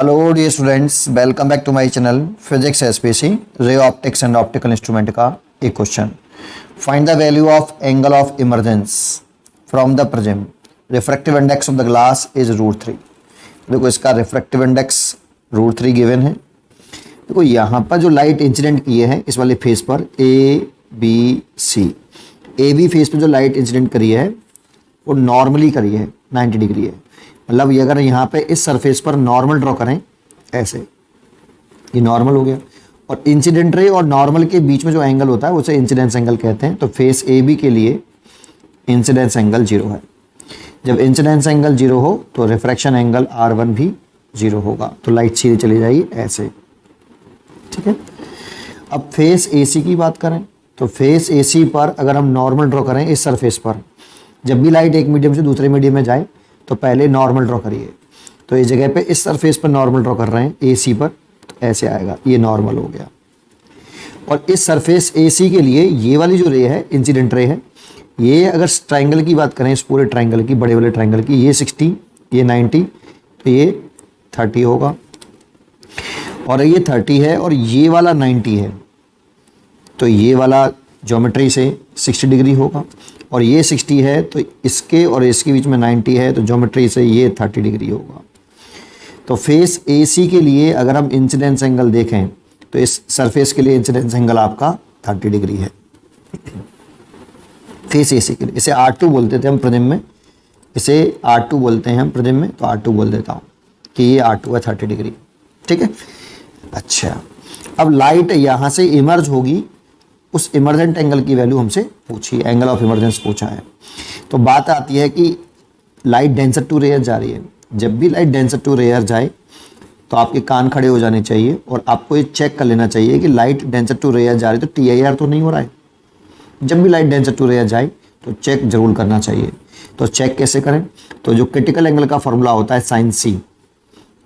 Hello dear students, welcome back to my channel physics SPC ray optics and optical instrument का एक question. Find the value of angle of emergence from the prism. Refractive index of the glass is √3। देखो इसका refractive index √3 given है। देखो यहाँ पर जो light incident किए हैं इस वाले फेस पर ए बी फेस पर जो लाइट इंसिडेंट करी है वो नॉर्मली करी है, 90 डिग्री है। मतलब ये अगर यहाँ पे इस सरफेस पर नॉर्मल ड्रॉ करें ऐसे, ये नॉर्मल हो गया। और इंसिडेंट रे और नॉर्मल के बीच में जो एंगल होता है उसे इंसिडेंस एंगल कहते हैं। तो फेस ए बी के लिए इंसिडेंस एंगल 0 है। जब इंसिडेंस एंगल 0 हो तो रिफ्रैक्शन एंगल R1 भी 0 होगा। तो लाइट सीधे चली जाएगी ऐसे, ठीक है। अब फेस AC की बात करें तो फेस AC पर अगर हम नॉर्मल ड्रॉ करें इस सरफेस पर, जब भी लाइट एक मीडियम से दूसरे मीडियम में जाए तो पहले नॉर्मल ड्रॉ करिए। तो इस जगह पे इस सरफेस पर नॉर्मल ड्रॉ कर रहे हैं AC पर, तो ऐसे आएगा, ये नॉर्मल हो गया। और इस सरफेस AC के लिए ये वाली जो रे है इंसिडेंट रे है, ये अगर ट्राइंगल की बात करें, इस पूरे ट्राइंगल की, बड़े वाले ट्राइंगल की, ये 60, ये 90, तो ये 30 होगा। और ये 30 है और ये वाला 90 है, तो ये वाला ज्योमेट्री से 60 डिग्री होगा। और ये 60 है तो इसके और इसके बीच में 90 है, तो ज्योमेट्री से ये 30 डिग्री होगा। तो फेस AC के लिए अगर हम इंसिडेंस एंगल देखें तो इस सरफेस के लिए इंसिडेंस एंगल आपका 30 डिग्री है फेस AC के लिए। इसे R2 बोलते थे हम प्रिज्म में, इसे R2 बोलते हैं हम प्रिज्म में, तो R2 बोल देता हूँ कि ये R2 है 30 डिग्री, ठीक है। अच्छा, अब लाइट यहाँ से इमर्ज होगी, उस इमर्जेंट एंगल की वैल्यू हमसे पूछी, एंगल ऑफ इमर्जेंस पूछा है। तो बात आती है कि लाइट डेंसर टू रेयर जा रही है। जब भी लाइट डेंसर टू रेयर जाए तो आपके कान खड़े हो जाने चाहिए और आपको ये चेक कर लेना चाहिए कि लाइट डेंसर टू रेयर जा रही है तो TIR तो नहीं हो रहा है। जब भी लाइट डेंसर टू रेयर जाए तो चेक जरूर करना चाहिए। तो चेक कैसे करें? तो जो क्रिटिकल एंगल का फॉर्मूला होता है sin C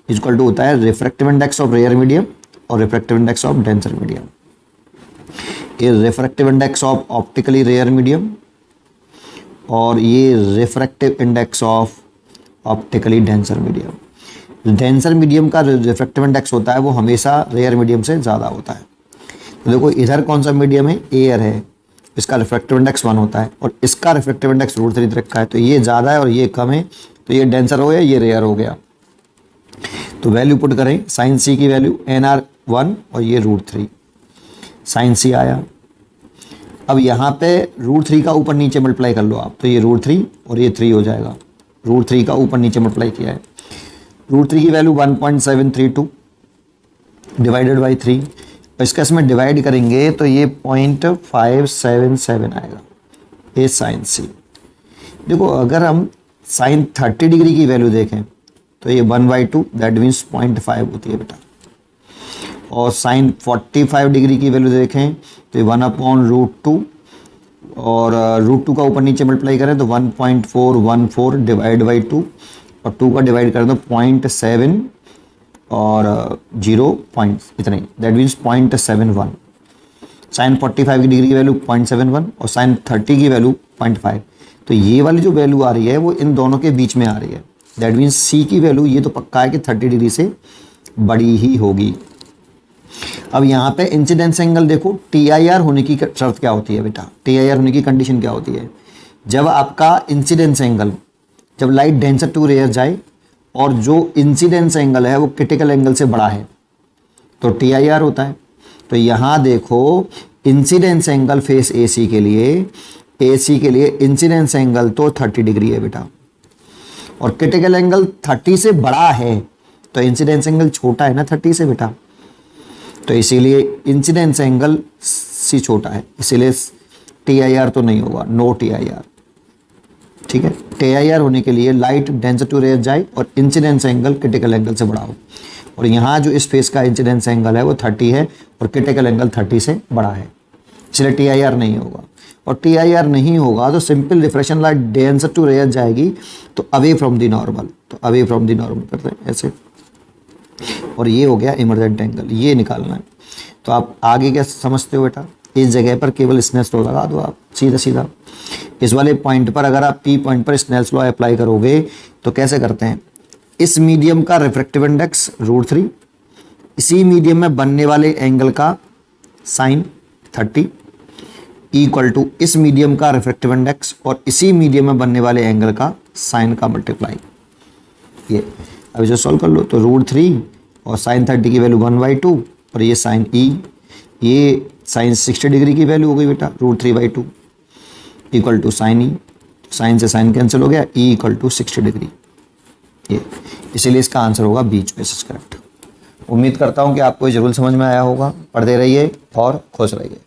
इक्वल टू होता है refractive index of rare medium और refractive index of denser medium. ये refractive index of optically rare medium और ये refractive index of optically denser medium. Denser medium का रिफ्रैक्टिव इंडेक्स होता है वो हमेशा रेयर मीडियम से ज़्यादा होता है। तो देखो इधर कौन सा मीडियम है? एयर है, इसका रिफ्रैक्टिव इंडेक्स 1 होता है और इसका रिफ्रैक्टिव इंडेक्स √3 रखा है, तो ये ज़्यादा है और ये कम है, तो ये डेंसर हो गया, ये रेयर हो गया। तो वैल्यू पुट करें sin C की वैल्यू NR1 और ये √3 sin C आया। अब यहाँ पे √3 का ऊपर नीचे मल्टीप्लाई कर लो आप, तो ये √3 और ये 3 हो जाएगा। √3 का ऊपर नीचे मल्टीप्लाई किया है, √3 की वैल्यू 1.732 डिवाइडेड बाई 3। इसका इसमें डिवाइड करेंगे तो ये 0.577 आएगा, ये sin C। देखो अगर हम sin 30 डिग्री की वैल्यू देखें तो ये 1/2 दैट मीन्स 0.5 होती है बेटा। और sin 45 डिग्री की वैल्यू देखें तो ये 1/√2 और √2 का ऊपर नीचे मल्टीप्लाई करें तो 1.414 डिवाइड बाई 2 और 2 का डिवाइड करें तो 0.7 और 0 पॉइंट इतने, दैट मीन्स 0.71। sin 45 की डिग्री की वैल्यू 0.71 और sin 30 की वैल्यू 0.5। तो ये वाली जो वैल्यू आ रही है वो इन दोनों के बीच में आ रही है, दैट मीन्स C की वैल्यू ये तो पक्का है कि 30 डिग्री से बड़ी ही होगी। अब यहाँ पे इंसिडेंस एंगल देखो, TIR होने की शर्त क्या होती है बेटा? TIR होने की कंडीशन क्या होती है? जब आपका इंसिडेंस एंगल, जब लाइट डेंसर टू रेयर जाए और जो इंसिडेंस एंगल है वो क्रिटिकल एंगल से बड़ा है तो TIR होता है। तो यहाँ देखो इंसिडेंस एंगल फेस AC के लिए इंसिडेंस एंगल तो 30 डिग्री है बेटा, और क्रिटिकल एंगल 30 से बड़ा है तो इंसिडेंस एंगल छोटा है ना 30 से बेटा। तो इसीलिए इंसिडेंस एंगल C छोटा है, इसीलिए TIR तो नहीं होगा, नो TIR, ठीक है। TIR होने के लिए लाइट डेंसर टू रेयर जाए और इंसिडेंस एंगल क्रिटिकल एंगल से बड़ा हो। और यहाँ जो इस फेस का इंसिडेंस एंगल है वो 30 है और क्रिटिकल एंगल 30 से बड़ा है, इसलिए TIR नहीं होगा। और TIR नहीं होगा तो simple refraction light denser to rare जाएगी तो अवे फ्रॉम द नॉर्मल, तो अवे फ्रॉम द नॉर्मल करते हैं ऐसे। और ये हो गया इमर्जेंट एंगल, ये निकालना है। तो आप आगे क्या समझते हो बेटा? इस जगह पर केवल स्नेल्स लॉ लगा दो आप, सीधा सीधा इस वाले पॉइंट पर अगर आप P पॉइंट पर स्नेल्स लॉ अप्लाई करोगे तो कैसे करते हैं? इस मीडियम का रिफ्रैक्टिव इंडेक्स √3, इसी मीडियम में बनने वाले एंगल का साइन 30 इक्वल टू इस मीडियम का रिफ्रैक्टिव इंडेक्स और इसी मीडियम में बनने वाले एंगल का साइन का मल्टीप्लाई। ये अब इसे सॉल्व कर लो तो √3 और साइन 30 की वैल्यू 1/2 और ये साइन ई, ये साइन 60 डिग्री की वैल्यू हो गई बेटा √3/2 equal to sine e, sine से साइन कैंसिल हो गया, ई इक्वल टू 60 डिग्री। ये इसीलिए इसका आंसर होगा बी चॉइस करेक्ट। उम्मीद करता हूँ कि आपको ये जरूर समझ में आया होगा। पढ़ते रहिए और खुश रहिए।